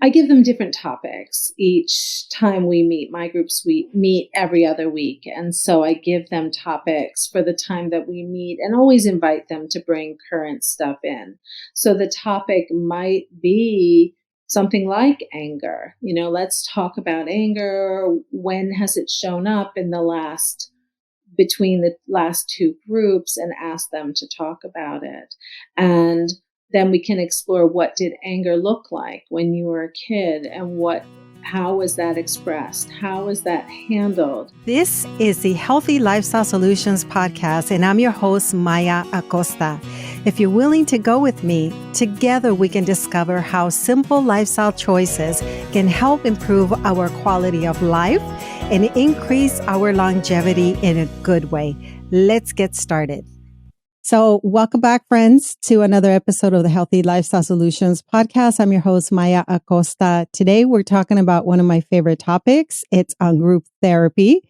I give them different topics each time we meet. My groups, we meet every other week. And so I give them topics for the time that we meet and always invite them to bring current stuff in. So the topic might be something like anger. Let's talk about anger. When has it shown up between the last two groups, and ask them to talk about it? And then we can explore, what did anger look like when you were a kid, and how was that expressed? How was that handled? This is the Healthy Lifestyle Solutions podcast, and I'm your host, Maya Acosta. If you're willing to go with me, together we can discover how simple lifestyle choices can help improve our quality of life and increase our longevity in a good way. Let's get started. So welcome back, friends, to another episode of the Healthy Lifestyle Solutions podcast. I'm your host, Maya Acosta. Today, we're talking about one of my favorite topics. It's on group therapy.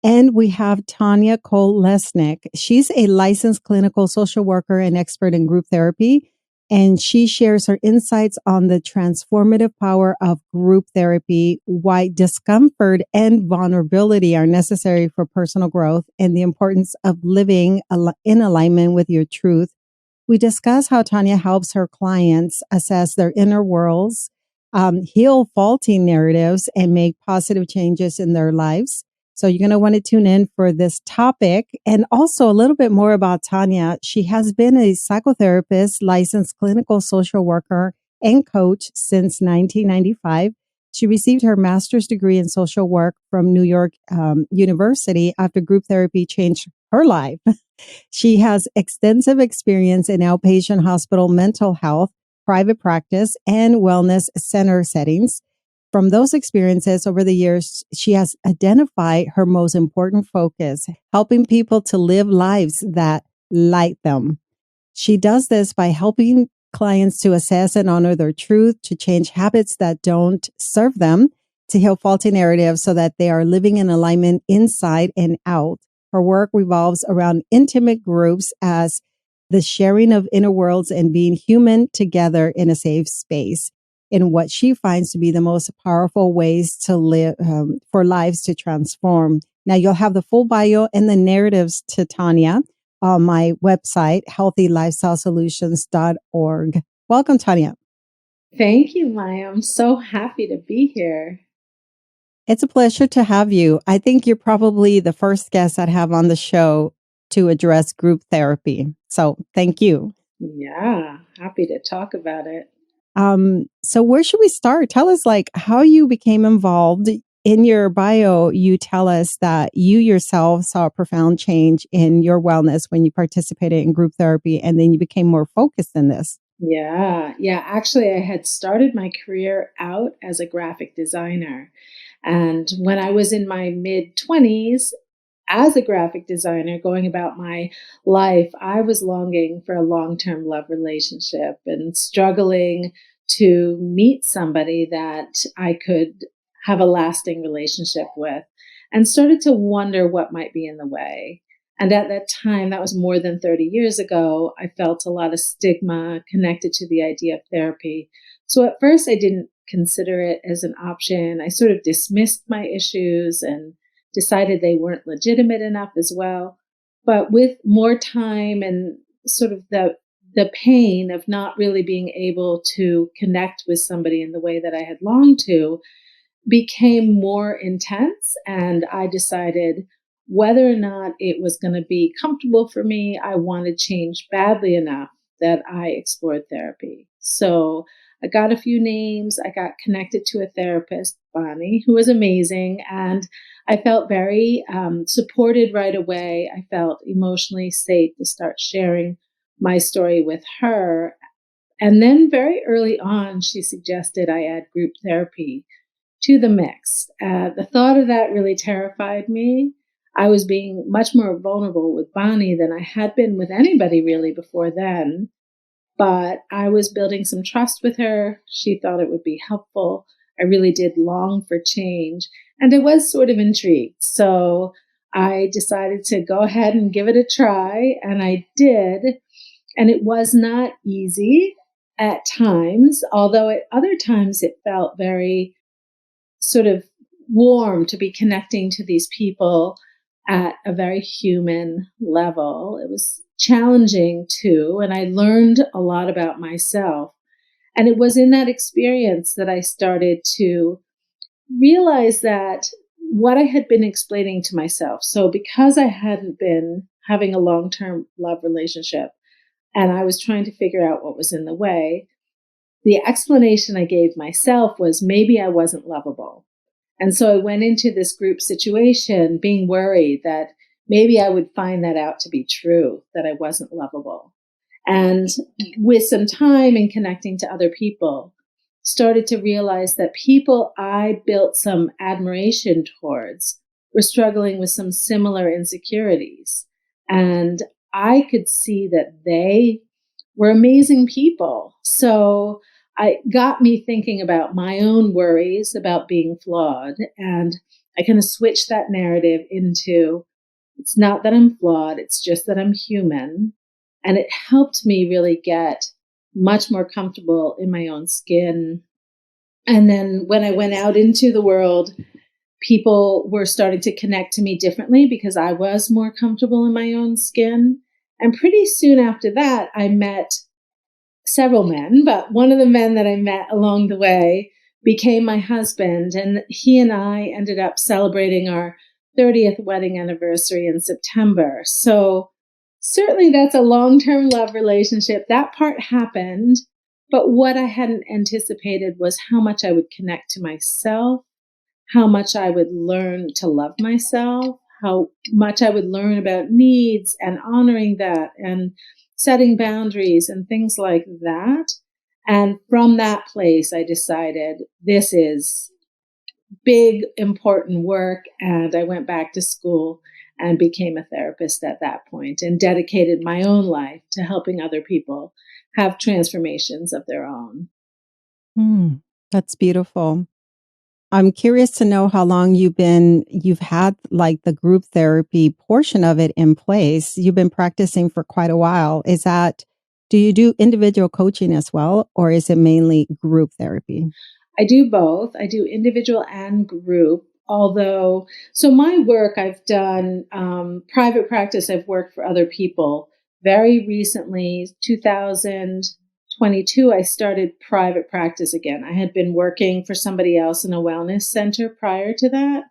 And we have Tanya Cole-Lesnick. She's a licensed clinical social worker and expert in group therapy. And she shares her insights on the transformative power of group therapy, why discomfort and vulnerability are necessary for personal growth, and the importance of living in alignment with your truth. We discuss how Tanya helps her clients assess their inner worlds, heal faulty narratives, and make positive changes in their lives. So you're going to want to tune in for this topic, and also a little bit more about Tanya. She has been a psychotherapist, licensed clinical social worker, and coach since 1995. She received her master's degree in social work from New York University after group therapy changed her life. She has extensive experience in outpatient hospital mental health, private practice, and wellness center settings. From those experiences over the years, she has identified her most important focus, helping people to live lives that light them. She does this by helping clients to assess and honor their truth, to change habits that don't serve them, to heal faulty narratives so that they are living in alignment inside and out. Her work revolves around intimate groups as the sharing of inner worlds and being human together in a safe space, in what she finds to be the most powerful ways to live, for lives to transform. Now, you'll have the full bio and the narratives to Tanya on my website, healthylifestylesolutions.org. Welcome, Tanya. Thank you, Maya. I'm so happy to be here. It's a pleasure to have you. I think you're probably the first guest I'd have on the show to address group therapy. So thank you. Yeah, happy to talk about it. So where should we start? Tell us how you became involved. In your bio, you tell us that you yourself saw a profound change in your wellness when you participated in group therapy, and then you became more focused in this. Yeah. Actually, I had started my career out as a graphic designer. And when I was in my mid-20s, as a graphic designer, going about my life, I was longing for a long-term love relationship and struggling to meet somebody that I could have a lasting relationship with, and started to wonder what might be in the way. And at that time, that was more than 30 years ago, I felt a lot of stigma connected to the idea of therapy. So at first, I didn't consider it as an option. I sort of dismissed my issues and decided they weren't legitimate enough as well. But with more time and sort of the pain of not really being able to connect with somebody in the way that I had longed to became more intense. And I decided whether or not it was going to be comfortable for me, I wanted change badly enough that I explored therapy. So I got a few names. I got connected to a therapist, Bonnie, who was amazing. And I felt very supported right away. I felt emotionally safe to start sharing my story with her. And then very early on, she suggested I add group therapy to the mix. The thought of that really terrified me. I was being much more vulnerable with Bonnie than I had been with anybody really before then. But I was building some trust with her. She thought it would be helpful. I really did long for change. And I was sort of intrigued. So I decided to go ahead and give it a try. And I did. And it was not easy. at times, although at other times it felt very sort of warm to be connecting to these people at a very human level. It was challenging too, and I learned a lot about myself. And it was in that experience that I started to realize that what I had been explaining to myself. So, because I hadn't been having a long term love relationship and I was trying to figure out what was in the way, the explanation I gave myself was maybe I wasn't lovable. And so I went into this group situation being worried that maybe I would find that out to be true, that I wasn't lovable. And with some time and connecting to other people, started to realize that people I built some admiration towards were struggling with some similar insecurities. And I could see that they were amazing people. So I got me thinking about my own worries about being flawed. And I kind of switched that narrative into it's not that I'm flawed, it's just that I'm human. And it helped me really get much more comfortable in my own skin. And then when I went out into the world, people were starting to connect to me differently because I was more comfortable in my own skin. And pretty soon after that, I met several men, but one of the men that I met along the way became my husband. And he and I ended up celebrating our 30th wedding anniversary in September. So certainly that's a long-term love relationship. That part happened. But what I hadn't anticipated was how much I would connect to myself, how much I would learn to love myself, how much I would learn about needs and honoring that and setting boundaries and things like that. And from that place, I decided this is big, important work. And I went back to school and became a therapist at that point and dedicated my own life to helping other people have transformations of their own. Mm, that's beautiful. I'm curious to know how long you've had like the group therapy portion of it in place. You've been practicing for quite a while. Do you do individual coaching as well, or is it mainly group therapy? I do both. I do individual and group. Although, so my work, I've done private practice, I've worked for other people. Very recently, 2022, I started private practice again. I had been working for somebody else in a wellness center prior to that.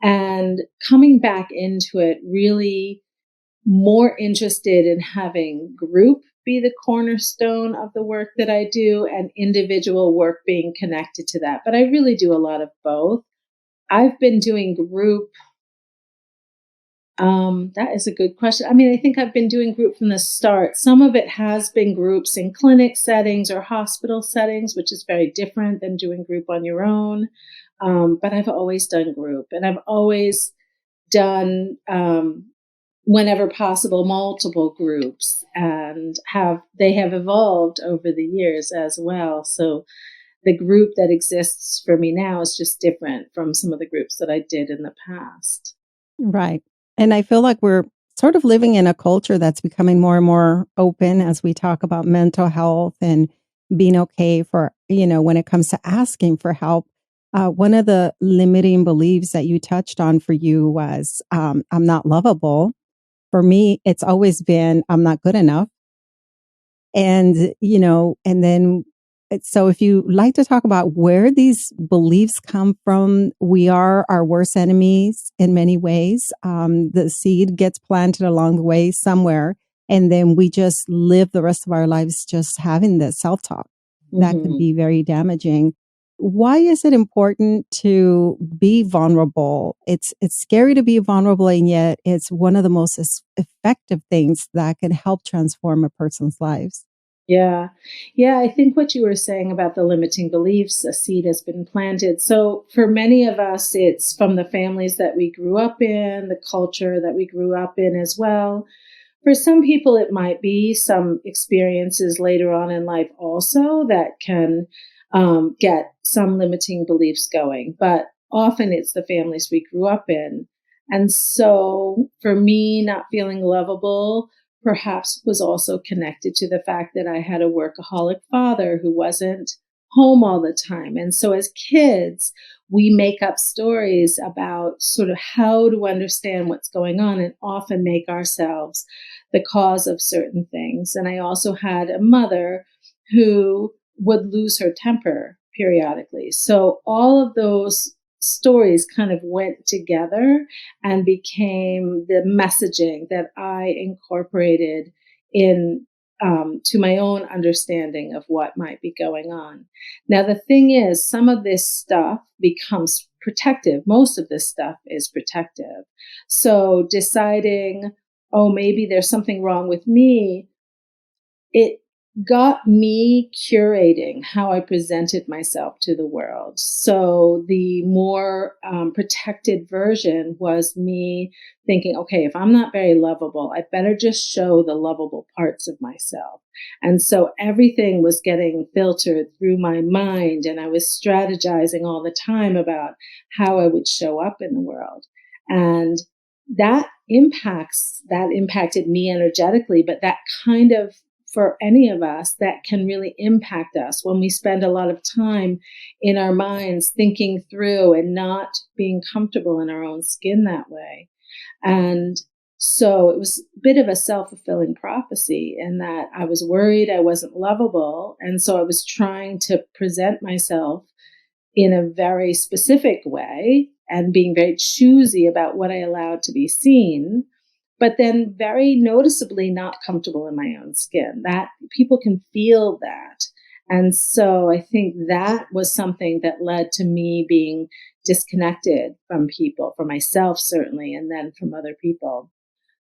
And coming back into it, really more interested in having group be the cornerstone of the work that I do and individual work being connected to that. But I really do a lot of both. I've been doing group. That is a good question. I mean, I think I've been doing group from the start. Some of it has been groups in clinic settings or hospital settings, which is very different than doing group on your own. But I've always done group, and I've always done whenever possible multiple groups, and they have evolved over the years as well. So the group that exists for me now is just different from some of the groups that I did in the past. Right. And I feel like we're sort of living in a culture that's becoming more and more open as we talk about mental health and being okay for, when it comes to asking for help. One of the limiting beliefs that you touched on for you was I'm not lovable. For me, it's always been I'm not good enough. And then so if you like to talk about where these beliefs come from, we are our worst enemies in many ways. The seed gets planted along the way somewhere, and then we just live the rest of our lives just having this self-talk that could Mm-hmm. be very damaging. Why is it important to be vulnerable? It's scary to be vulnerable, and yet it's one of the most effective things that can help transform a person's lives. Yeah. Yeah. I think what you were saying about the limiting beliefs, a seed has been planted. So for many of us, it's from the families that we grew up in, the culture that we grew up in as well. For some people, it might be some experiences later on in life also that can get some limiting beliefs going. But often it's the families we grew up in. And so for me, not feeling lovable perhaps was also connected to the fact that I had a workaholic father who wasn't home all the time. And so as kids, we make up stories about sort of how to understand what's going on and often make ourselves the cause of certain things. And I also had a mother who would lose her temper periodically. So all of those stories kind of went together and became the messaging that I incorporated in to my own understanding of what might be going on. Now, the thing is, some of this stuff becomes protective. Most of this stuff is protective. So deciding, oh, maybe there's something wrong with me, it got me curating how I presented myself to the world. So the more protected version was me thinking, okay, if I'm not very lovable, I better just show the lovable parts of myself. And so everything was getting filtered through my mind, and I was strategizing all the time about how I would show up in the world. And that impacted me energetically, but that kind of, for any of us, that can really impact us when we spend a lot of time in our minds thinking through and not being comfortable in our own skin that way. And so it was a bit of a self-fulfilling prophecy in that I was worried I wasn't lovable. And so I was trying to present myself in a very specific way and being very choosy about what I allowed to be seen, but then very noticeably not comfortable in my own skin. That people can feel that. And so I think that was something that led to me being disconnected from people, from myself certainly, and then from other people.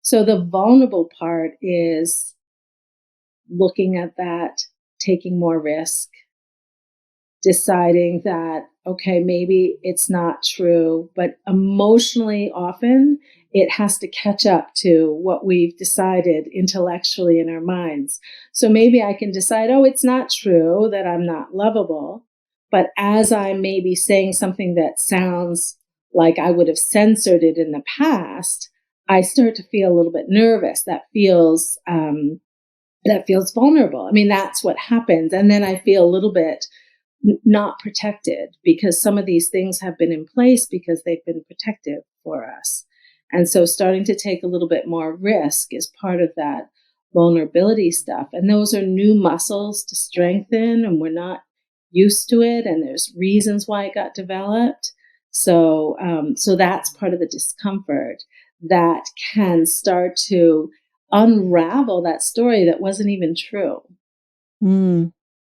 So the vulnerable part is looking at that, taking more risk, deciding that, okay, maybe it's not true, but emotionally often it has to catch up to what we've decided intellectually in our minds. So maybe I can decide, oh, it's not true that I'm not lovable. But as I'm maybe saying something that sounds like I would have censored it in the past, I start to feel a little bit nervous. That feels vulnerable. I mean, that's what happens. And then I feel a little bit not protected because some of these things have been in place because they've been protective for us. And so starting to take a little bit more risk is part of that vulnerability stuff. And those are new muscles to strengthen, and we're not used to it. And there's reasons why it got developed. So that's part of the discomfort that can start to unravel that story that wasn't even true.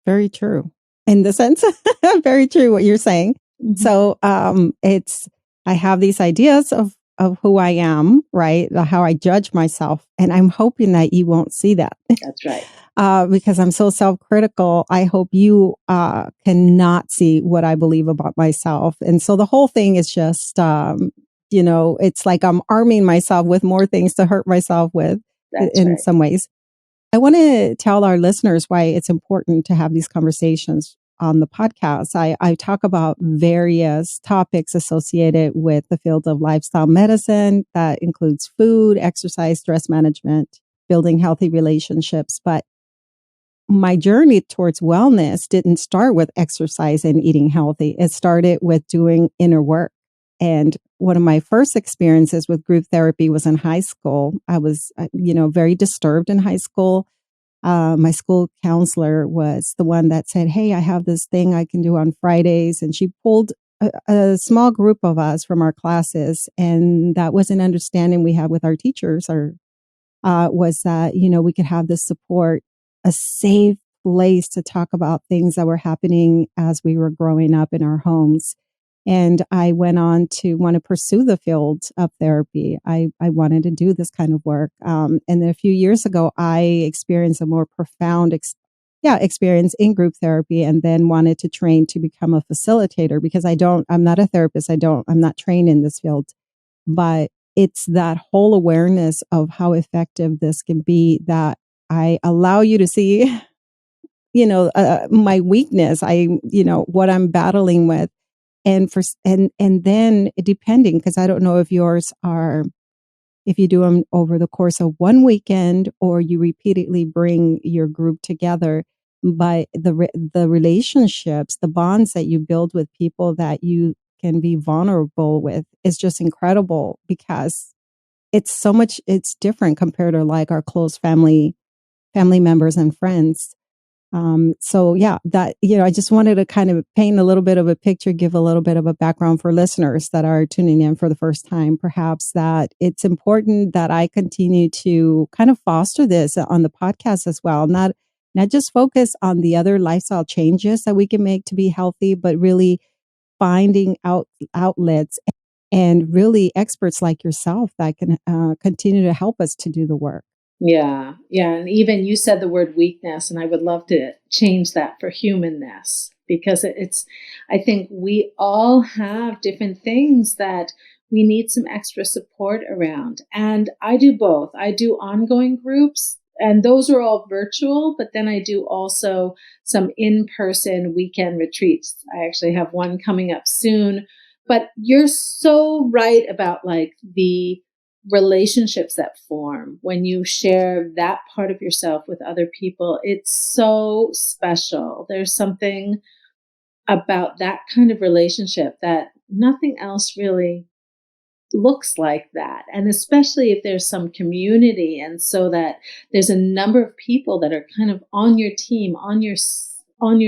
Very true. In the sense, very true what you're saying. Mm-hmm. So I have these ideas of who I am, right? How I judge myself. And I'm hoping that you won't see that. That's right. Because I'm so self-critical. I hope you cannot see what I believe about myself. And so the whole thing is just, it's like I'm arming myself with more things to hurt myself with. That's in right. Some ways. I want to tell our listeners why it's important to have these conversations on the podcast. I talk about various topics associated with the field of lifestyle medicine. That includes food, exercise, stress management, building healthy relationships. But my journey towards wellness didn't start with exercise and eating healthy. It started with doing inner work. And one of my first experiences with group therapy was in high school. I was, very disturbed in high school. My school counselor was the one that said, "Hey, I have this thing I can do on Fridays." And she pulled a small group of us from our classes. And that was an understanding we had with our teachers, was that, we could have this support, a safe place to talk about things that were happening as we were growing up in our homes. And I went on to want to pursue the field of therapy. I wanted to do this kind of work. And then a few years ago, I experienced a more profound experience in group therapy, and then wanted to train to become a facilitator because I'm not a therapist. I'm not trained in this field, but it's that whole awareness of how effective this can be that I allow you to see, my weakness, what I'm battling with. And then depending, because I don't know if yours are if you do them over the course of one weekend or you repeatedly bring your group together. But the relationships, the bonds that you build with people that you can be vulnerable with is just incredible because it's different compared to like our close family members and friends. So yeah, that, I just wanted to kind of paint a little bit of a picture, give a little bit of a background for listeners that are tuning in for the first time, perhaps that it's important that I continue to kind of foster this on the podcast as well. Not just focus on the other lifestyle changes that we can make to be healthy, but really finding outlets and really experts like yourself that can continue to help us to do the work. Yeah, yeah. And even you said the word weakness, and I would love to change that for humanness because I think we all have different things that we need some extra support around. And I do both. I do ongoing groups, and those are all virtual, but then I do also some in person weekend retreats. I actually have one coming up soon. But you're so right about like the relationships that form when you share that part of yourself with other people. It's so special. There's something about that kind of relationship that nothing else really looks like that. And especially if there's some community, and so that there's a number of people that are kind of on your team, on your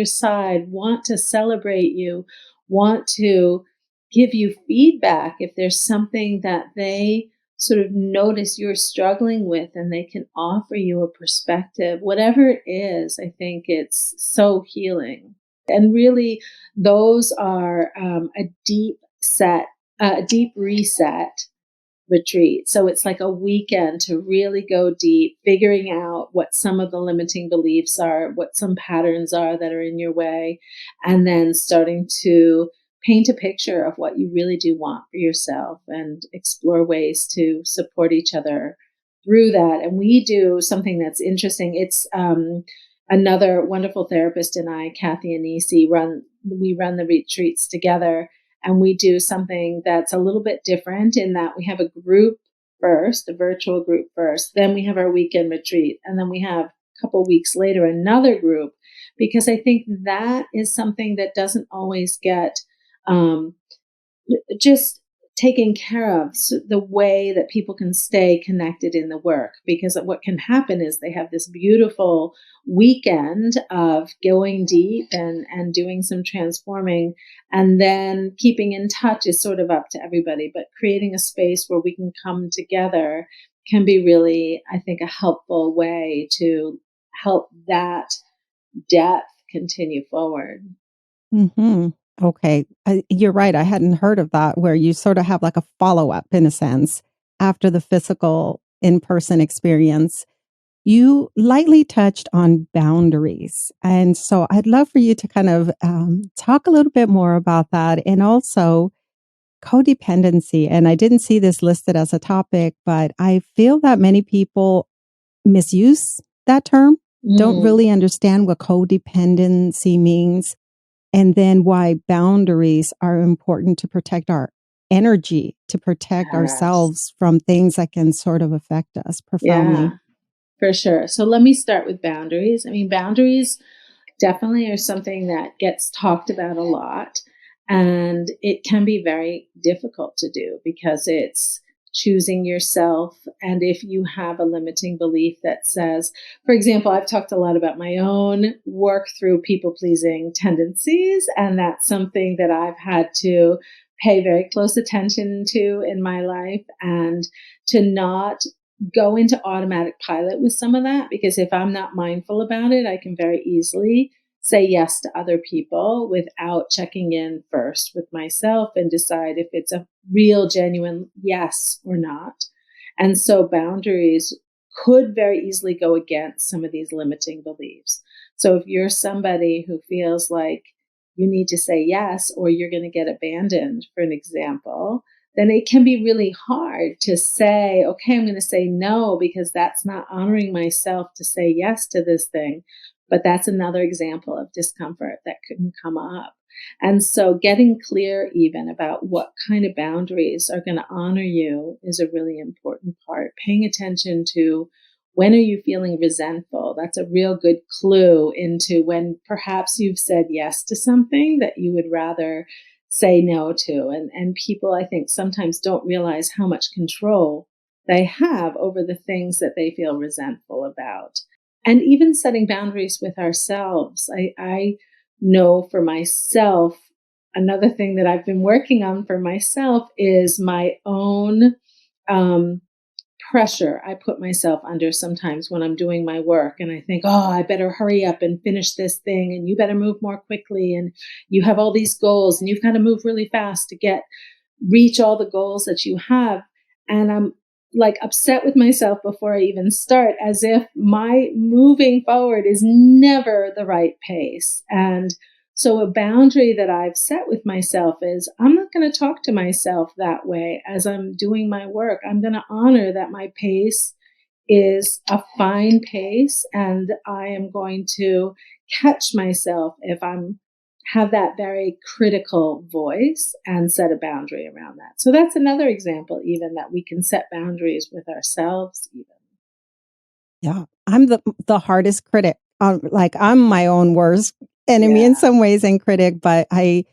side, want to celebrate you, want to give you feedback if there's something that they sort of notice you're struggling with, and they can offer you a perspective. Whatever it is, I think it's so healing. And really, those are a deep reset retreat. So it's like a weekend to really go deep, figuring out what some of the limiting beliefs are, what some patterns are that are in your way, and then starting to paint a picture of what you really do want for yourself and explore ways to support each other through that. And we do something that's interesting. It's another wonderful therapist and I, Kathy Anisi, we run the retreats together. And we do something that's a little bit different in that we have a group first, a virtual group first, then we have our weekend retreat, and then we have a couple weeks later another group, because I think that is something that doesn't always get um, just taken care of, so the way that people can stay connected in the work. Because what can happen is they have this beautiful weekend of going deep and doing some transforming, and then keeping in touch is sort of up to everybody, but creating a space where we can come together can be really, I think, a helpful way to help that depth continue forward. Hmm. Okay. You're right. I hadn't heard of that, where you sort of have like a follow up in a sense after the physical in person experience. You lightly touched on boundaries. And so I'd love for you to kind of talk a little bit more about that, and also codependency. And I didn't see this listed as a topic, but I feel that many people misuse that term, don't Mm, really understand what codependency means, and then why boundaries are important to protect our energy, to protect yes. ourselves from things that can sort of affect us profoundly. Yeah. For sure. So let me start with boundaries. I mean, boundaries definitely are something that gets talked about a lot. And it can be very difficult to do because it's choosing yourself. And if you have a limiting belief that says, for example, I've talked a lot about my own work through people pleasing tendencies. And that's something that I've had to pay very close attention to in my life, and to not go into automatic pilot with some of that, because if I'm not mindful about it, I can very easily say yes to other people without checking in first with myself and decide if it's a real, genuine yes or not. And so boundaries could very easily go against some of these limiting beliefs. So if you're somebody who feels like you need to say yes or you're going to get abandoned, for an example, then it can be really hard to say, okay, I'm going to say no because that's not honoring myself to say yes to this thing. But that's another example of discomfort that can come up. And so getting clear even about what kind of boundaries are going to honor you is a really important part. Paying attention to when are you feeling resentful? That's a real good clue into when perhaps you've said yes to something that you would rather say no to. And people, I think, sometimes don't realize how much control they have over the things that they feel resentful about. And even setting boundaries with ourselves. I know for myself, another thing that I've been working on for myself is my own um, pressure I put myself under sometimes when I'm doing my work and I think, oh, I better hurry up and finish this thing. And you better move more quickly. And you have all these goals and you've got to move really fast to reach all the goals that you have. And I'm like upset with myself before I even start, as if my moving forward is never the right pace. And so a boundary that I've set with myself is I'm not going to talk to myself that way as I'm doing my work. I'm going to honor that my pace is a fine pace and I am going to catch myself if I'm have that very critical voice and set a boundary around that. So that's another example, even that we can set boundaries with ourselves, even. Yeah, I'm the hardest critic. Like I'm my own worst enemy in Yeah. some ways and critic, but I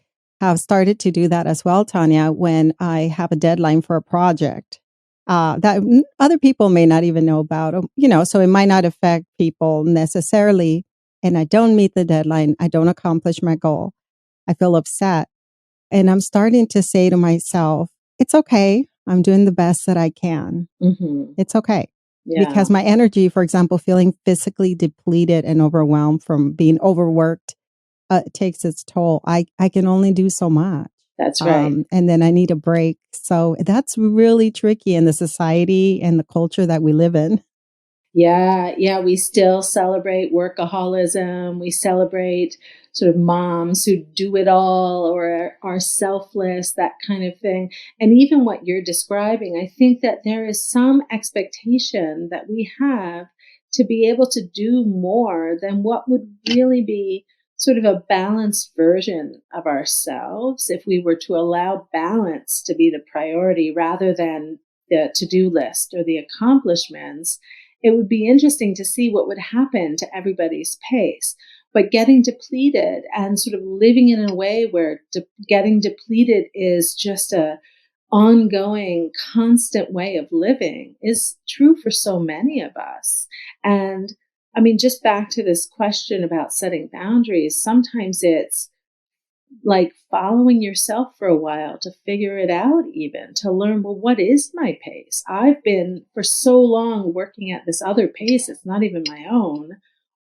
have started to do that as well, Tanya, when I have a deadline for a project that other people may not even know about, so it might not affect people necessarily. And I don't meet the deadline. I don't accomplish my goal. I feel upset. And I'm starting to say to myself, it's okay. I'm doing the best that I can. Mm-hmm. It's okay. Yeah. Because my energy, for example, feeling physically depleted and overwhelmed from being overworked, takes its toll. I can only do so much. That's right. And then I need a break. So that's really tricky in the society and the culture that we live in. Yeah, yeah, we still celebrate workaholism. We celebrate sort of moms who do it all or are selfless, that kind of thing. And even what you're describing, I think that there is some expectation that we have to be able to do more than what would really be sort of a balanced version of ourselves if we were to allow balance to be the priority rather than the to-do list or the accomplishments. It would be interesting to see what would happen to everybody's pace. But getting depleted and sort of living in a way where getting depleted is just a ongoing, constant way of living is true for so many of us. And I mean, just back to this question about setting boundaries, sometimes it's like following yourself for a while to figure it out, even to learn, well, what is my pace? I've been for so long working at this other pace, it's not even my own.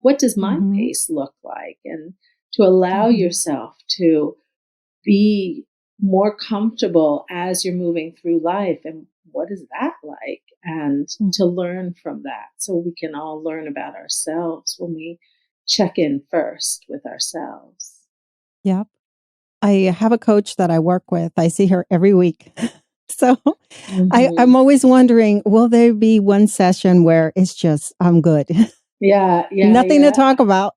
What does my Hmm. pace look like? And to allow Hmm. yourself to be more comfortable as you're moving through life. And what is that like? And to learn from that so we can all learn about ourselves when we check in first with ourselves. Yep. I have a coach that I work with. I see her every week. So Hmm. I'm always wondering, will there be one session where it's just, I'm good? Yeah, yeah, Nothing to yeah. talk about,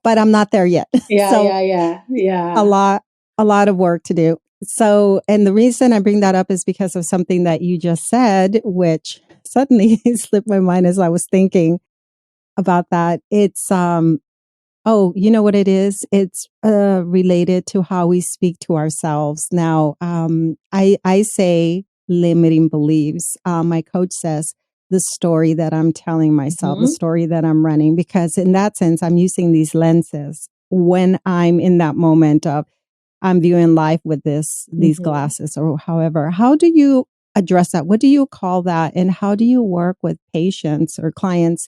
but I'm not there yet. Yeah, So yeah, yeah, a yeah. lot, a lot of work to do. So, and the reason I bring that up is because of something that you just said, which suddenly slipped my mind as I was thinking about that. It's, oh, you know what it is? It's related to how we speak to ourselves. Now, I say limiting beliefs. My coach says the story that I'm telling myself, the Hmm. story that I'm running, because in that sense, I'm using these lenses when I'm in that moment of I'm viewing life with these Hmm. glasses or however. How do you address that? What do you call that? And how do you work with patients or clients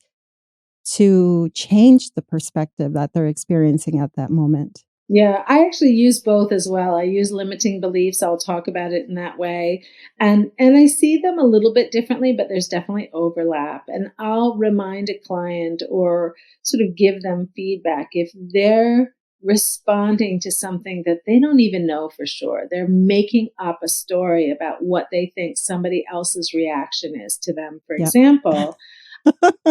to change the perspective that they're experiencing at that moment? Yeah, I actually use both as well. I use limiting beliefs. I'll talk about it in that way. And I see them a little bit differently, but there's definitely overlap. And I'll remind a client or sort of give them feedback if they're responding to something that they don't even know for sure. They're making up a story about what they think somebody else's reaction is to them. For Yep. example,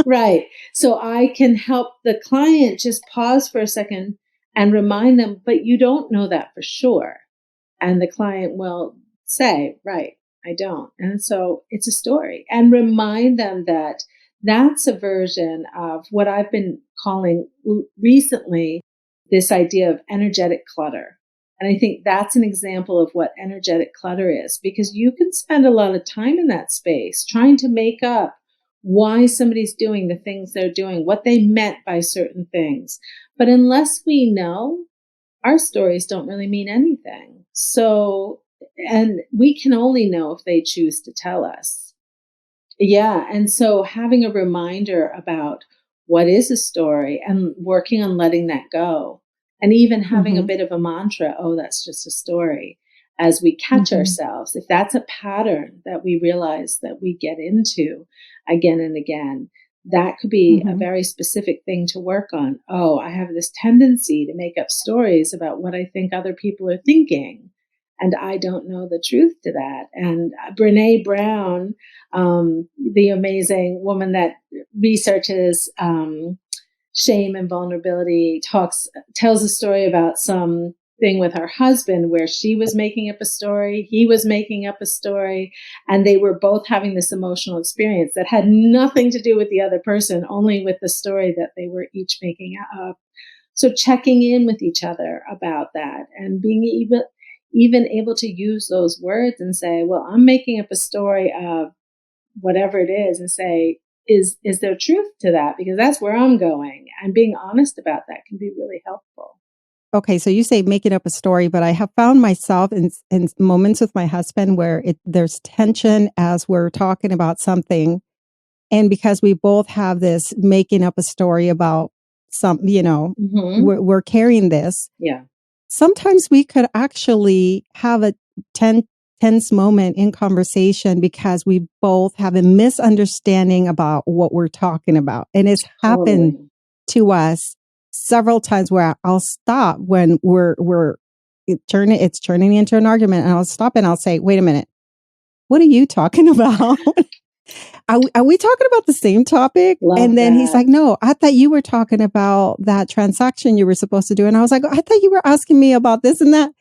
Right. So I can help the client just pause for a second and remind them, but you don't know that for sure. And the client will say, right, I don't. And so it's a story, and remind them that that's a version of what I've been calling recently this idea of energetic clutter. And I think that's an example of what energetic clutter is, because you can spend a lot of time in that space trying to make up why somebody's doing the things they're doing, what they meant by certain things. But unless we know, our stories don't really mean anything. So, and we can only know if they choose to tell us. Yeah. And so having a reminder about what is a story and working on letting that go, and even having a Hmm. bit of a mantra, oh, that's just a story, as we catch Hmm. ourselves. If that's a pattern that we realize that we get into again and again, that could be a Hmm. very specific thing to work on. Oh, I have this tendency to make up stories about what I think other people are thinking, and I don't know the truth to that. And Brene Brown, the amazing woman that researches shame and vulnerability, tells a story about some thing with her husband where she was making up a story, he was making up a story, and they were both having this emotional experience that had nothing to do with the other person, only with the story that they were each making up. So checking in with each other about that, and being even able to use those words and say, well, I'm making up a story of whatever it is, and say, is there truth to that? Because that's where I'm going. And being honest about that can be really helpful. Okay, so you say making up a story, but I have found myself in moments with my husband where there's tension as we're talking about something, and because we both have this making up a story about some, Mm-hmm. we're carrying this. Yeah. Sometimes we could actually have a tense moment in conversation because we both have a misunderstanding about what we're talking about. And it's happened Totally. to us several times where I'll stop when it's turning into an argument, and I'll stop and I'll say, wait a minute, what are you talking about? Are we talking about the same topic? Love And then he's that. like, no, I thought you were talking about that transaction you were supposed to do. And I was like, I thought you were asking me about this and that.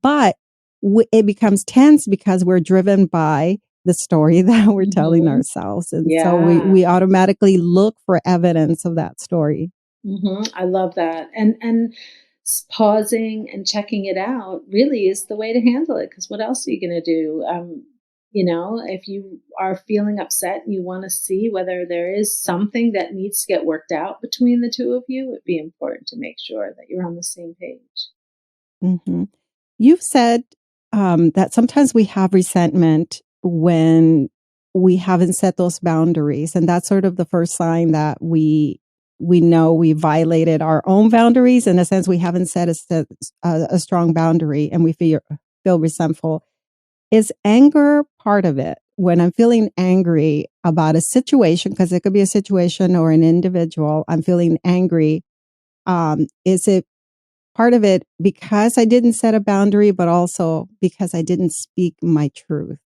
But it becomes tense because we're driven by the story that we're telling Mm-hmm. ourselves. And so Yeah. we automatically look for evidence of that story. I love that. And pausing and checking it out really is the way to handle it. Because what else are you going to do? If you are feeling upset and you want to see whether there is something that needs to get worked out between the two of you, it'd be important to make sure that you're on the same page. Hmm. You've said that sometimes we have resentment when we haven't set those boundaries, and that's sort of the first sign that we know we violated our own boundaries. In a sense, we haven't set a strong boundary, and we feel resentful. Is anger part of it? When I'm feeling angry about a situation, because it could be a situation or an individual, I'm feeling angry. Is it part of it because I didn't set a boundary, but also because I didn't speak my truth?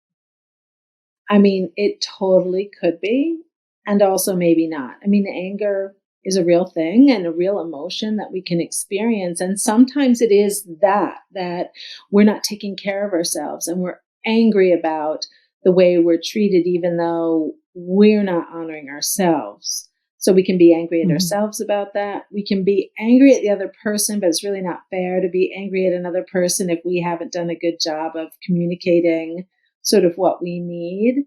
I mean, it totally could be, and also maybe not. I mean, anger is a real thing and a real emotion that we can experience. And sometimes it is that we're not taking care of ourselves and we're angry about the way we're treated, even though we're not honoring ourselves. So we can be angry at Mhm. ourselves about that. We can be angry at the other person, but it's really not fair to be angry at another person if we haven't done a good job of communicating sort of what we need,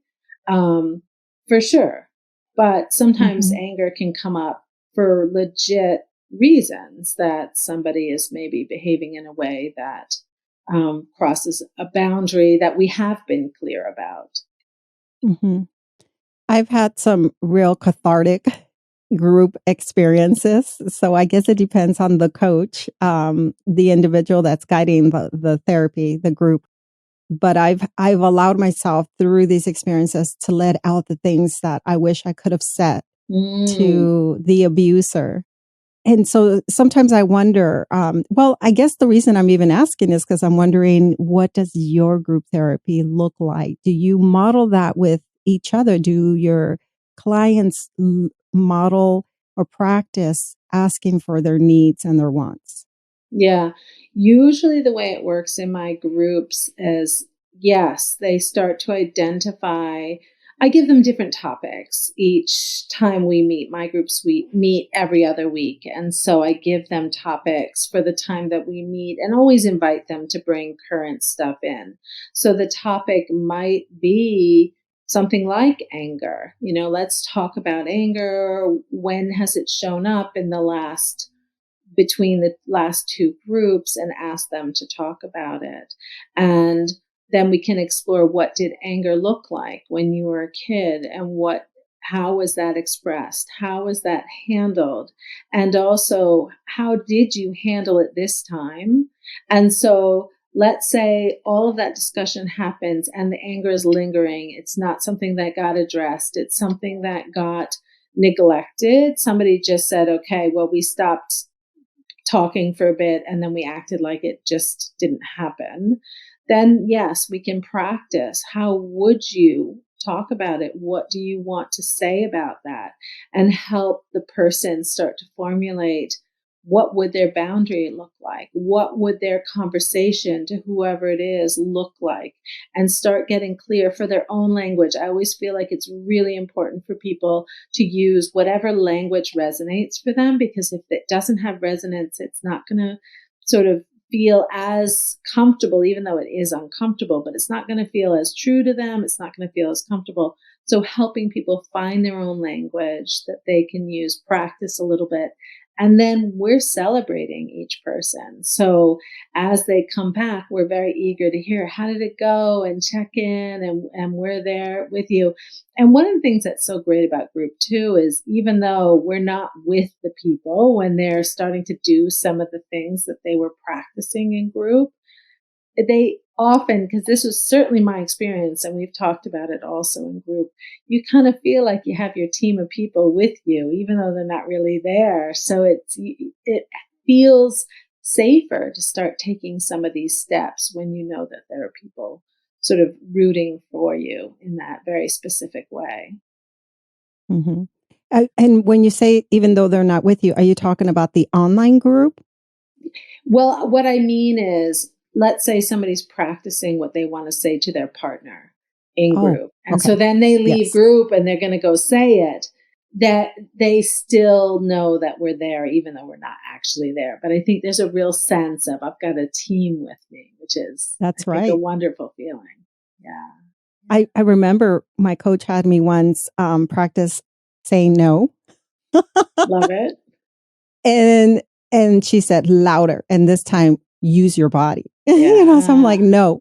um, for sure. But sometimes Mhm. anger can come up for legit reasons that somebody is maybe behaving in a way that crosses a boundary that we have been clear about. Mhm. I've had some real cathartic group experiences. So I guess it depends on the coach, the individual that's guiding the therapy, the group. But I've allowed myself through these experiences to let out the things that I wish I could have said Mm, to the abuser. And so sometimes I wonder, well, I guess the reason I'm even asking is because I'm wondering, what does your group therapy look like? Do you model that with each other? Do your clients model or practice asking for their needs and their wants? Yeah. Usually the way it works in my groups is, yes, they start to identify. I give them different topics each time we meet. My groups, we meet every other week. And so I give them topics for the time that we meet and always invite them to bring current stuff in. So the topic might be something like anger. Let's talk about anger. When has it shown up in the last between the last two groups, and ask them to talk about it. And then we can explore, what did anger look like when you were a kid, and how was that expressed? How was that handled? And also, how did you handle it this time? And so let's say all of that discussion happens and the anger is lingering. It's not something that got addressed. It's something that got neglected. Somebody just said, okay, well, we stopped talking for a bit and then we acted like it just didn't happen. Then yes, we can practice. How would you talk about it? What do you want to say about that? And help the person start to formulate, what would their boundary look like? What would their conversation to whoever it is look like? And start getting clear for their own language. I always feel like it's really important for people to use whatever language resonates for them, because if it doesn't have resonance, it's not going to sort of feel as comfortable, even though it is uncomfortable, but it's not going to feel as true to them. It's not going to feel as comfortable. So helping people find their own language that they can use, practice a little bit. And then we're celebrating each person. So as they come back, we're very eager to hear, how did it go, and check in, and we're there with you. And one of the things that's so great about group too is, even though we're not with the people when they're starting to do some of the things that they were practicing in group, they often, because this was certainly my experience, and we've talked about it also in group, you kind of feel like you have your team of people with you, even though they're not really there. So it feels safer to start taking some of these steps when you know that there are people sort of rooting for you in that very specific way. Mm-hmm. And when you say, even though they're not with you, are you talking about the online group? Well, what I mean is, let's say somebody's practicing what they want to say to their partner in Oh, group. And so okay. then they leave Yes. group and they're going to go say it, that they still know that we're there, even though we're not actually there. But I think there's a real sense of, I've got a team with me, which is, I That's think, a right. wonderful feeling. Yeah. I remember my coach had me once practice saying no. Love it. and and she said louder, and this time use your body. So I'm like, Yeah.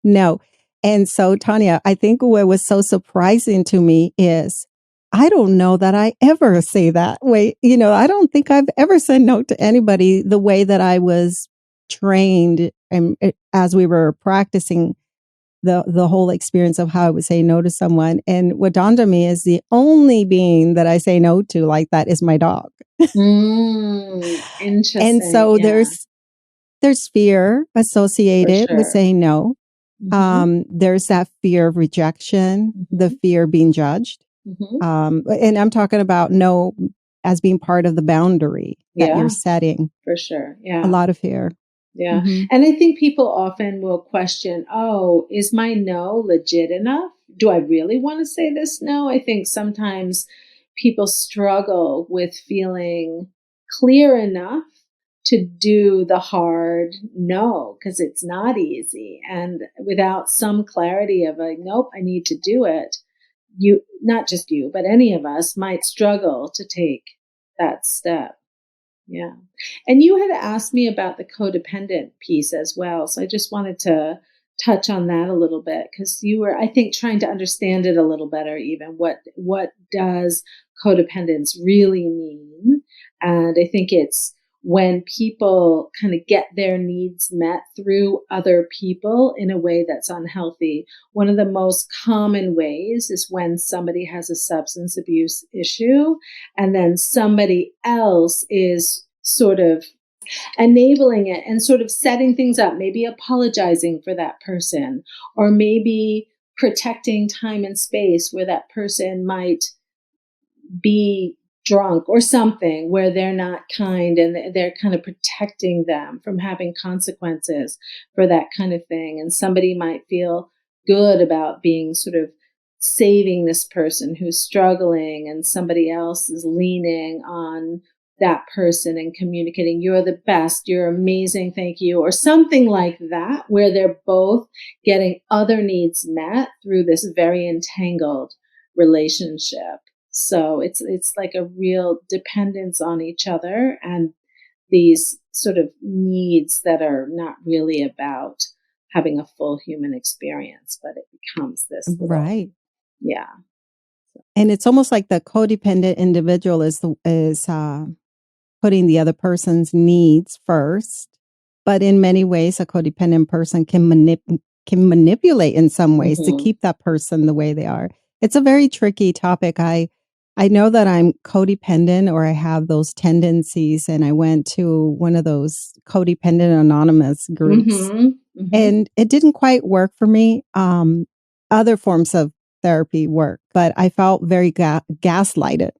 no. And so, Tanya, I think what was so surprising to me is, I don't know that I ever say that way. I don't think I've ever said no to anybody the way that I was trained, and as we were practicing the whole experience of how I would say no to someone. And what dawned on me is, the only being that I say no to like that is my dog. And Interesting. so Yeah, there's fear for associated with sure. saying no. Mm-hmm. There's that fear of rejection, the Mm-hmm. fear of being judged. Mm-hmm. And I'm talking about no as being part of the boundary that you're Yeah, setting. for sure. A Yeah. lot of fear. Yeah. Hmm. And I think people often will question, oh, is my no legit enough? Do I really want to say this no? I think sometimes people struggle with feeling clear enough to do the hard no, because it's not easy. And without some clarity of, like, nope, I need to do it, not just you, but any of us might struggle to take that step. Yeah. And you had asked me about the codependent piece as well. So I just wanted to touch on that a little bit, because you were, I think, trying to understand it a little better, even what does codependence really mean? And I think it's when people kind of get their needs met through other people in a way that's unhealthy. One of the most common ways is when somebody has a substance abuse issue, and then somebody else is sort of enabling it and sort of setting things up, maybe apologizing for that person, or maybe protecting time and space where that person might be drunk or something where they're not kind and they're kind of protecting them from having consequences for that kind of thing. And somebody might feel good about being sort of saving this person who's struggling, and somebody else is leaning on that person and communicating, "You're the best, you're amazing, thank you," or something like that, where they're both getting other needs met through this very entangled relationship. So it's like a real dependence on each other, and these sort of needs that are not really about having a full human experience, but it becomes this little, Right. yeah. And it's almost like the codependent individual is putting the other person's needs first. But in many ways, a codependent person can manipulate in some ways to Hmm. keep that person the way they are. It's a very tricky topic. I know that I'm codependent, or I have those tendencies, and I went to one of those codependent anonymous groups, Hmm. Hmm. and it didn't quite work for me. Other forms of therapy work, but I felt very gaslighted.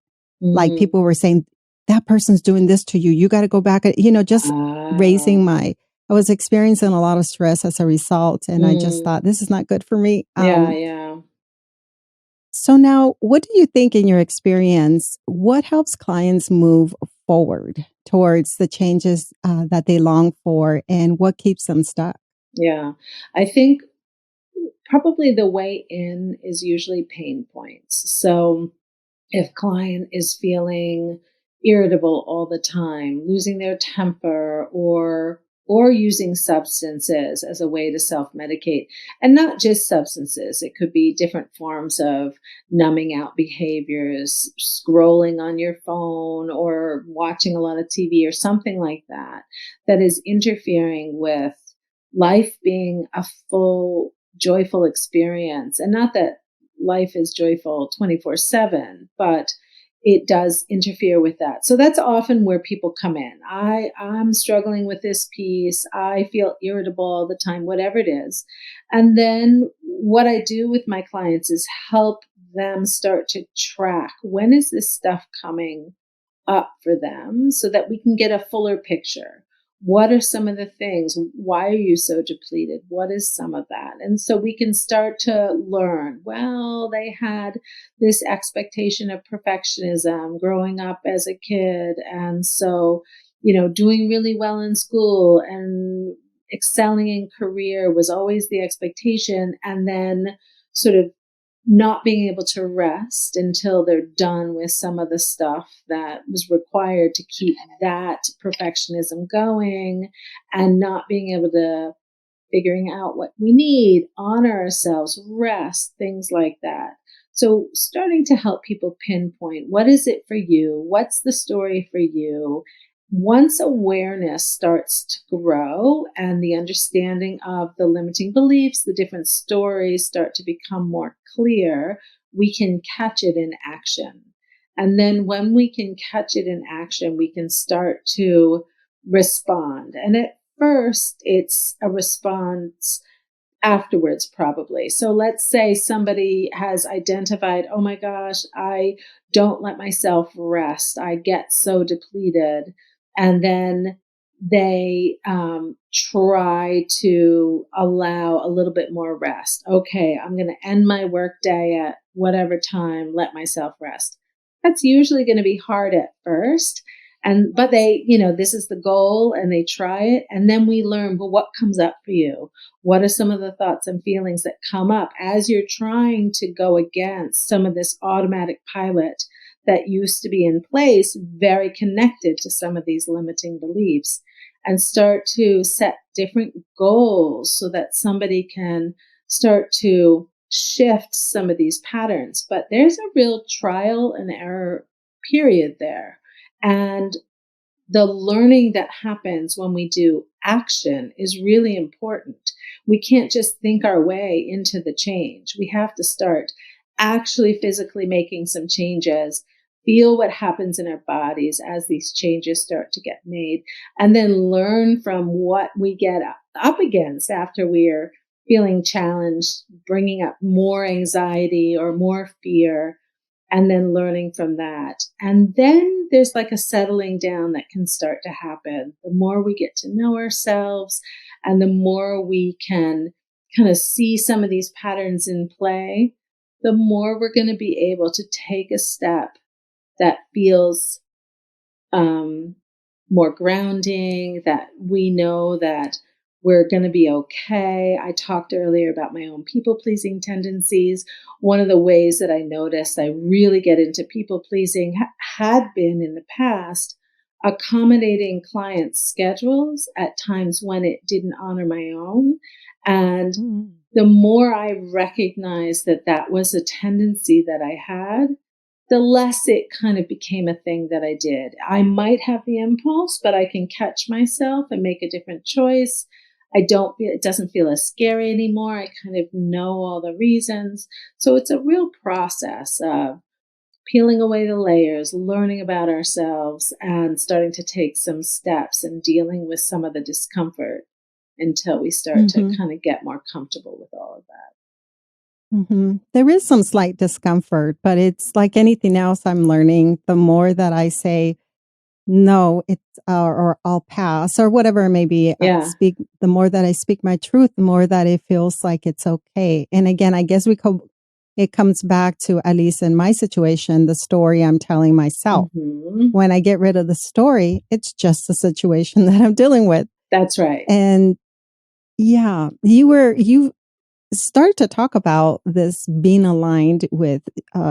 Like Mm. people were saying, that person's doing this to you. You got to go back. Just Ah. raising I was experiencing a lot of stress as a result. And I just Mm. thought, this is not good for me. Yeah, yeah. So now, what do you think in your experience, what helps clients move forward towards the changes that they long for, and what keeps them stuck? Yeah. I think probably the way in is usually pain points. So if client is feeling irritable all the time, losing their temper, or using substances as a way to self-medicate, and not just substances, it could be different forms of numbing out behaviors, scrolling on your phone or watching a lot of TV or something like that, that is interfering with life being a full joyful experience. And not that life is joyful 24/7, but it does interfere with that. So that's often where people come in. I'm struggling with this piece. I feel irritable all the time, whatever it is. And then what I do with my clients is help them start to track, when is this stuff coming up for them, so that we can get a fuller picture. What are some of the things? Why are you so depleted? What is some of that? And so we can start to learn, well, they had this expectation of perfectionism growing up as a kid. And so, doing really well in school and excelling in career was always the expectation. And then sort of not being able to rest until they're done with some of the stuff that was required to keep that perfectionism going, and not being able to figuring out what we need, honor ourselves, rest, things like that. So starting to help people pinpoint, what is it for you? What's the story for you? Once awareness starts to grow and the understanding of the limiting beliefs, the different stories start to become more clear, we can catch it in action. And then when we can catch it in action, we can start to respond. And at first, it's a response afterwards, probably. So let's say somebody has identified, oh my gosh, I don't let myself rest. I get so depleted. And then they try to allow a little bit more rest. Okay, I'm going to end my work day at whatever time, let myself rest. That's usually going to be hard at first. But they, this is the goal, and they try it. And then we learn, well, what comes up for you? What are some of the thoughts and feelings that come up as you're trying to go against some of this automatic pilot that used to be in place, very connected to some of these limiting beliefs, and start to set different goals so that somebody can start to shift some of these patterns. But there's a real trial and error period there. And the learning that happens when we do action is really important. We can't just think our way into the change. We have to start actually physically making some changes, feel what happens in our bodies as these changes start to get made, and then learn from what we get up against after we are feeling challenged, bringing up more anxiety or more fear, and then learning from that. And then there's like a settling down that can start to happen. The more we get to know ourselves and the more we can kind of see some of these patterns in play, the more we're going to be able to take a step that feels um, more grounding, that we know that we're going to be okay. I talked earlier about my own people pleasing tendencies. One of the ways that I noticed I really get into people pleasing had been in the past accommodating clients' schedules at times when it didn't honor my own. And the more I recognized that that was a tendency that I had, the less it kind of became a thing that I did. I might have the impulse, but I can catch myself and make a different choice. It doesn't feel as scary anymore. I kind of know all the reasons. So it's a real process of peeling away the layers, learning about ourselves, and starting to take some steps and dealing with some of the discomfort until we start to kind of get more comfortable with all of that. There is some slight discomfort, but it's like anything else I'm learning. The more that I say, no, it's or I'll pass or whatever it may be, Yeah. the more that I speak my truth, the more that it feels like it's okay. And again, I guess it comes back to, at least in my situation, the story I'm telling myself. Mm-hmm. When I get rid of the story, it's just the situation that I'm dealing with. That's right. And yeah, you start to talk about this being aligned with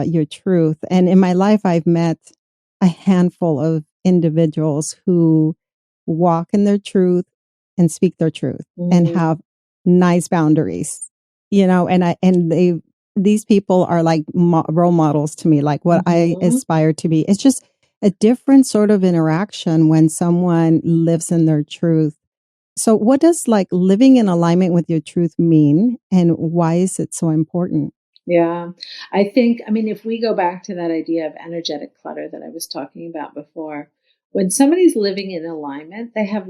your truth. And in my life, I've met a handful of individuals who walk in their truth and speak their truth and have nice boundaries, these people are like role models to me, like what I aspire to be. It's just a different sort of interaction when someone lives in their truth. So what does like living in alignment with your truth mean, and why is it so important? Yeah, I think, I mean, if we go back to that idea of energetic clutter that I was talking about before, when somebody's living in alignment, they have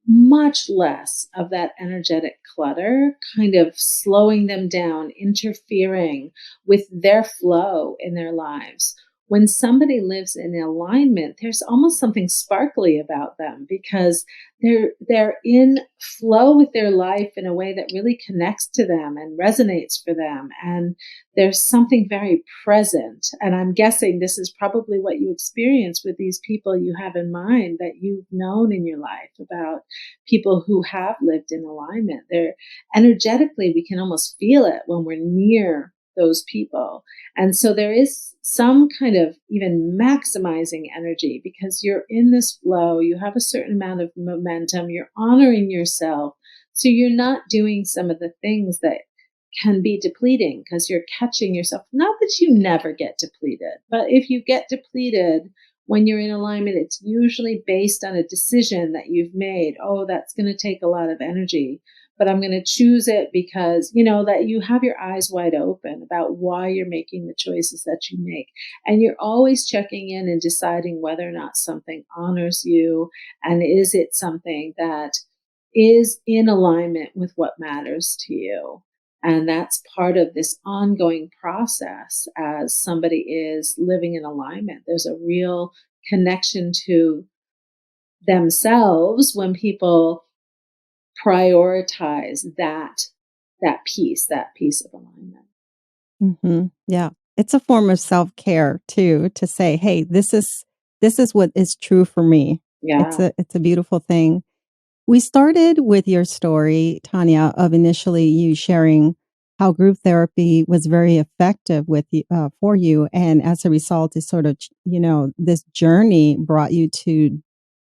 much less of that energetic clutter kind of slowing them down, interfering with their flow in their lives. When somebody lives in alignment, there's almost something sparkly about them because they're in flow with their life in a way that really connects to them and resonates for them. And there's something very present. And I'm guessing this is probably what you experience with these people you have in mind that you've known in your life about people who have lived in alignment. They're energetically, we can almost feel it when we're near those people. And so there is some kind of even maximizing energy because you're in this flow, you have a certain amount of momentum, you're honoring yourself. So you're not doing some of the things that can be depleting because you're catching yourself. Not that you never get depleted, but if you get depleted when you're in alignment, it's usually based on a decision that you've made. Oh, that's going to take a lot of energy, but I'm going to choose it because, that you have your eyes wide open about why you're making the choices that you make. And you're always checking in and deciding whether or not something honors you. And is it something that is in alignment with what matters to you? And that's part of this ongoing process as somebody is living in alignment. There's a real connection to themselves when people prioritize that piece of alignment. Yeah, it's a form of self-care too, to say, hey, this is what is true for me. Yeah. It's a beautiful thing. We started with your story, Tanya, of initially you sharing how group therapy was very effective with you, for you, and as a result, it sort of, this journey brought you to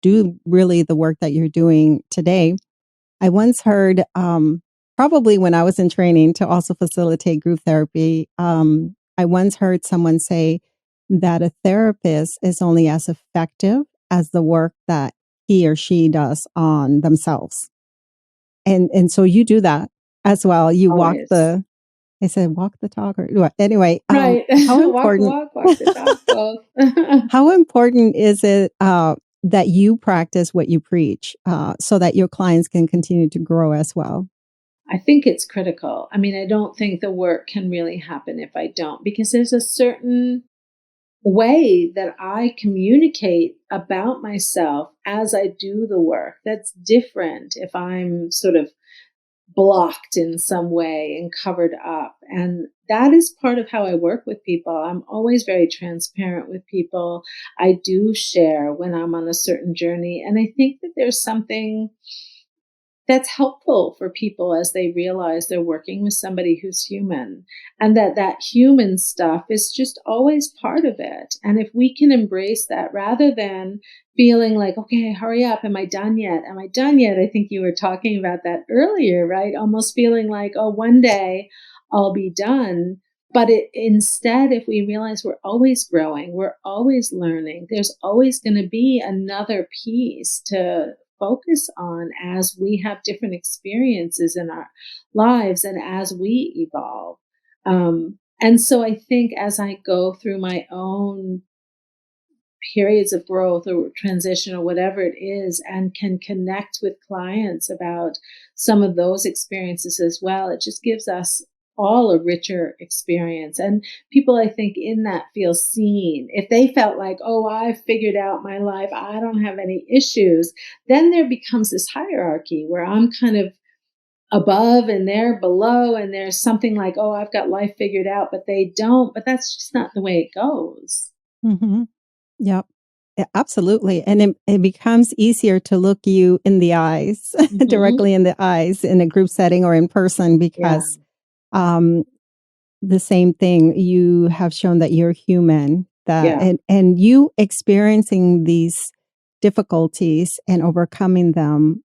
do really the work that you're doing today. I once heard, probably when I was in training to also facilitate group therapy, I once heard someone say that a therapist is only as effective as the work that he or she does on themselves. And so you do that as well. You Always. I said walk the talk, or what? Anyway, Right. how Walk the important, walk, walk the talk, both. how important is it, that you practice what you preach, so that your clients can continue to grow as well? I think it's critical. I mean, I don't think the work can really happen if I don't, because there's a certain way that I communicate about myself as I do the work that's different if I'm sort of blocked in some way and covered up. And that is part of how I work with people. I'm always very transparent with people. I do share when I'm on a certain journey. And I think that there's something that's helpful for people as they realize they're working with somebody who's human, and that that human stuff is just always part of it. And if we can embrace that rather than feeling like, okay, hurry up, am I done yet, am I done yet? I think you were talking about that earlier, right? Almost feeling like, oh, one day I'll be done. But instead, if we realize we're always growing, we're always learning, there's always going to be another piece to focus on as we have different experiences in our lives and as we evolve. And so I think as I go through my own periods of growth or transition or whatever it is, and can connect with clients about some of those experiences as well, it just gives us all a richer experience. And people, I think, in that feel seen. If they felt like, oh, I've figured out my life, I don't have any issues, then there becomes this hierarchy where I'm kind of above and they're below, and there's something like, oh, I've got life figured out, but they don't. But that's just not the way it goes. Hmm. Yep. Absolutely. And it becomes easier to look you in the eyes, Hmm. directly in the eyes in a group setting or in person Yeah. because um, the same thing, you have shown that you're human, that Yeah. and you experiencing these difficulties and overcoming them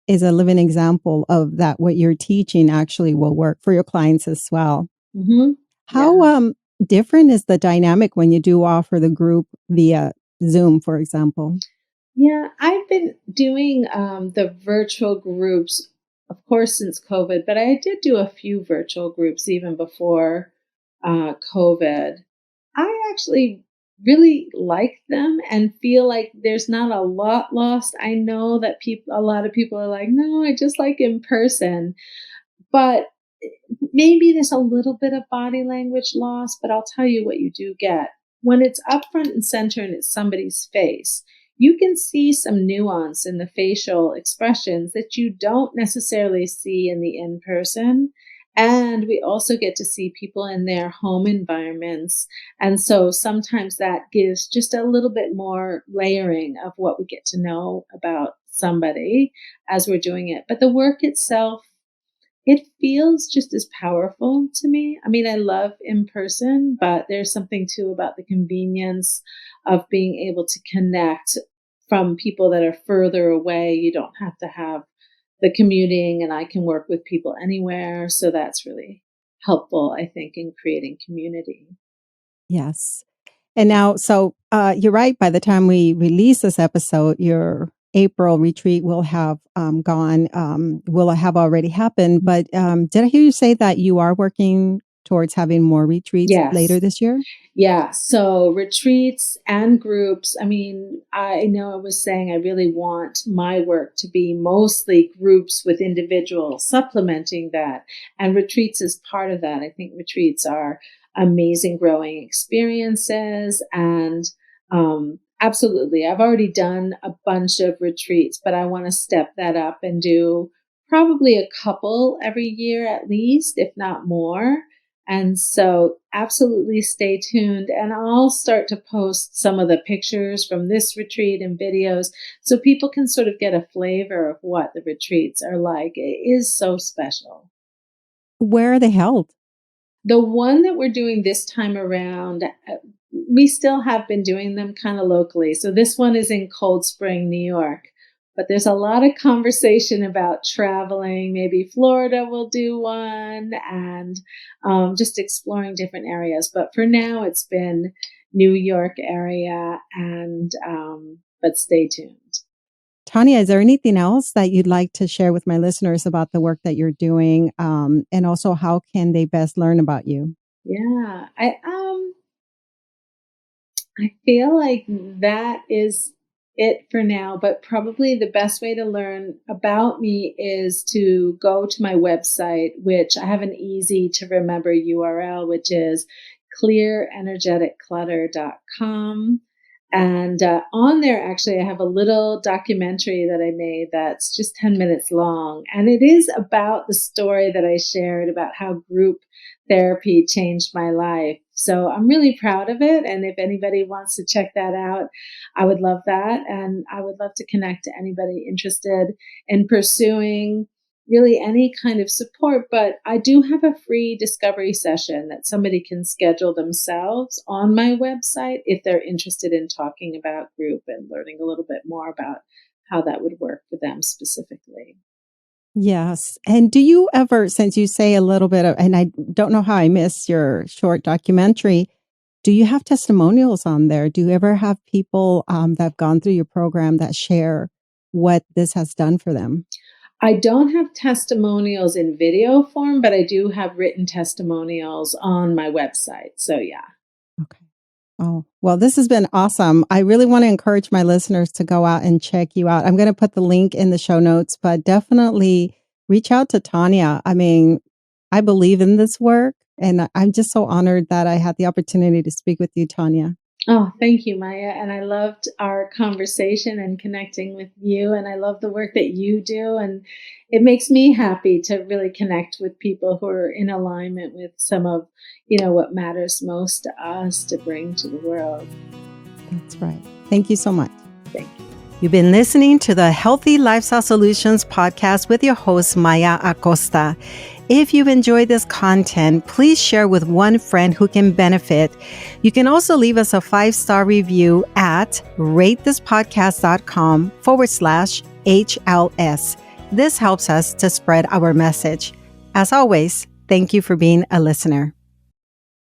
is a living example of that what you're teaching actually will work for your clients as well. Hmm. How Yeah. different is the dynamic when you do offer the group via Zoom, for example? Yeah. I've been doing the virtual groups, of course, since COVID, but I did do a few virtual groups even before COVID. I actually really like them and feel like there's not a lot lost. I know that a lot of people are like, no, I just like in person. But maybe there's a little bit of body language loss, but I'll tell you what you do get. When it's up front and center and it's somebody's face, you can see some nuance in the facial expressions that you don't necessarily see in the in person. And we also get to see people in their home environments. And so sometimes that gives just a little bit more layering of what we get to know about somebody as we're doing it. But the work itself, it feels just as powerful to me. I mean, I love in person, but there's something too about the convenience of being able to connect from people that are further away. You don't have to have the commuting, and I can work with people anywhere. So that's really helpful, I think, in creating community. Yes. And now, so you're right. By the time we release this episode, your April retreat will have gone, will have already happened. But did I hear you say that you are working towards having more retreats later Yes. this year? Yeah, so retreats and groups. I mean, I know I was saying I really want my work to be mostly groups with individuals supplementing that, and retreats is part of that. I think retreats are amazing growing experiences, and absolutely. I've already done a bunch of retreats, but I want to step that up and do probably a couple every year at least, if not more. And so, absolutely stay tuned. And I'll start to post some of the pictures from this retreat and videos so people can sort of get a flavor of what the retreats are like. It is so special. Where are they held? The one that we're doing this time around, we still have been doing them kind of locally. So this one is in Cold Spring, New York. But there's a lot of conversation about traveling. Maybe Florida will do one, and just exploring different areas. But for now, it's been New York area, and but stay tuned. Tanya, is there anything else that you'd like to share with my listeners about the work that you're doing? And also, how can they best learn about you? Yeah, I feel like that is it for now, but probably the best way to learn about me is to go to my website, which I have an easy to remember URL, which is clearenergeticclutter.com. And on there, actually, I have a little documentary that I made that's just 10 minutes long. And it is about the story that I shared about how group therapy changed my life. So I'm really proud of it. And if anybody wants to check that out, I would love that. And I would love to connect to anybody interested in pursuing really any kind of support. But I do have a free discovery session that somebody can schedule themselves on my website if they're interested in talking about group and learning a little bit more about how that would work for them specifically. Yes. And do you ever, since you say a little bit of, and I don't know how I missed your short documentary, do you have testimonials on there? Do you ever have people that have gone through your program that share what this has done for them? I don't have testimonials in video form, but I do have written testimonials on my website. So, yeah. Okay. Oh, well, this has been awesome. I really want to encourage my listeners to go out and check you out. I'm going to put the link in the show notes, but definitely reach out to Tanya. I mean, I believe in this work, and I'm just so honored that I had the opportunity to speak with you, Tanya. Oh, thank you, Maya. And I loved our conversation and connecting with you. And I love the work that you do. And it makes me happy to really connect with people who are in alignment with some of, what matters most to us to bring to the world. That's right. Thank you so much. Thank you. You've been listening to the Healthy Lifestyle Solutions podcast with your host, Maya Acosta. If you've enjoyed this content, please share with one friend who can benefit. You can also leave us a 5-star review at ratethispodcast.com/HLS. This helps us to spread our message. As always, thank you for being a listener.